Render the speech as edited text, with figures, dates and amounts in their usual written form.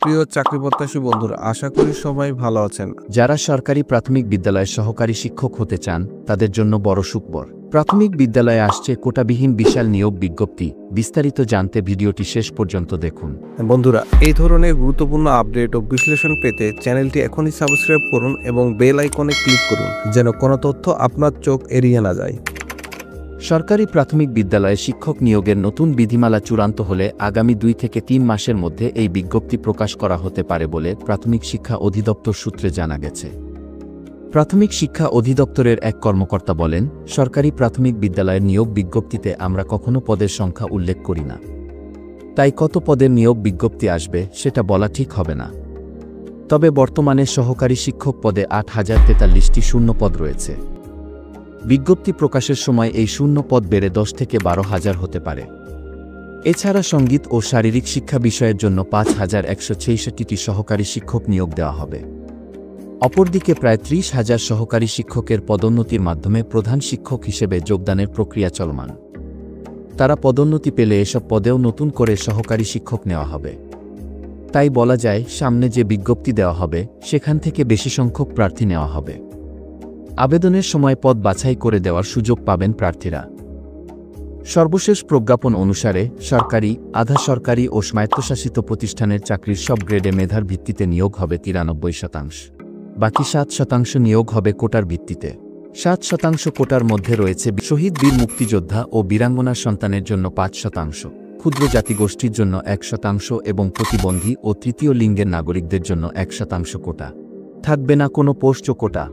প্রিয় চাকরি প্রত্যাশী বন্ধুরা, আশা করি সবাই ভালো আছেন। যারা সরকারি প্রাথমিক বিদ্যালয়ে সহকারী শিক্ষক হতে চান তাদের জন্য বড় সুখবর। প্রাথমিক বিদ্যালয়ে আসছে কোটাবিহীন বিশাল নিয়োগ বিজ্ঞপ্তি। বিস্তারিত জানতে ভিডিওটি শেষ পর্যন্ত দেখুন। বন্ধুরা, এই ধরনের গুরুত্বপূর্ণ আপডেট ও বিশ্লেষণ পেতে চ্যানেলটি এখনই সাবস্ক্রাইব করুন এবং বেল আইকনে ক্লিক করুন, যেন কোনো তথ্য আপনার চোখ এড়িয়ে না যায়। সরকারি প্রাথমিক বিদ্যালয়ে শিক্ষক নিয়োগের নতুন বিধিমালা চূড়ান্ত হলে আগামী 2 থেকে 3 মাসের মধ্যে এই বিজ্ঞপ্তি প্রকাশ করা হতে পারে বলে প্রাথমিক শিক্ষা অধিদপ্তর সূত্রে জানা গেছে। প্রাথমিক শিক্ষা অধিদপ্তরের এক কর্মকর্তা বলেন, সরকারি প্রাথমিক বিদ্যালয়ের নিয়োগ বিজ্ঞপ্তিতে আমরা কখনো পদের সংখ্যা উল্লেখ করি না। তাই কত পদের নিয়োগ বিজ্ঞপ্তি আসবে সেটা বলা ঠিক হবে না। তবে বর্তমানে সহকারী শিক্ষক পদে 8,043টি শূন্য পদ রয়েছে। বিজ্ঞপ্তি প্রকাশের সময় এই শূন্য পদ বেড়ে 10 থেকে 12,000 হতে পারে। এছাড়া সঙ্গীত ও শারীরিক শিক্ষা বিষয়ের জন্য 5,166টি সহকারী শিক্ষক নিয়োগ দেওয়া হবে। অপরদিকে প্রায় 30,000 সহকারী শিক্ষকের পদোন্নতির মাধ্যমে প্রধান শিক্ষক হিসেবে যোগদানের প্রক্রিয়া চলমান। তারা পদোন্নতি পেলে এসব পদেও নতুন করে সহকারী শিক্ষক নেওয়া হবে। তাই বলা যায়, সামনে যে বিজ্ঞপ্তি দেওয়া হবে সেখান থেকে বেশি সংখ্যক প্রার্থী নেওয়া হবে। আবেদনের সময় পদ বাছাই করে দেওয়ার সুযোগ পাবেন প্রার্থীরা। সর্বশেষ প্রজ্ঞাপন অনুসারে সরকারি, আধা সরকারি ও স্বায়ত্তশাসিত প্রতিষ্ঠানের চাকরির সব গ্রেডে মেধার ভিত্তিতে নিয়োগ হবে 93%। বাকি 7% নিয়োগ হবে কোটার ভিত্তিতে। 7% কোটার মধ্যে রয়েছে শহীদ বীর মুক্তিযোদ্ধা ও বীরাঙ্গনার সন্তানের জন্য 5%, ক্ষুদ্র জাতিগোষ্ঠীর জন্য 1% এবং প্রতিবন্ধী ও তৃতীয় লিঙ্গের নাগরিকদের জন্য 1% কোটা। থাকবে না কোনো পোস্ট কোটা।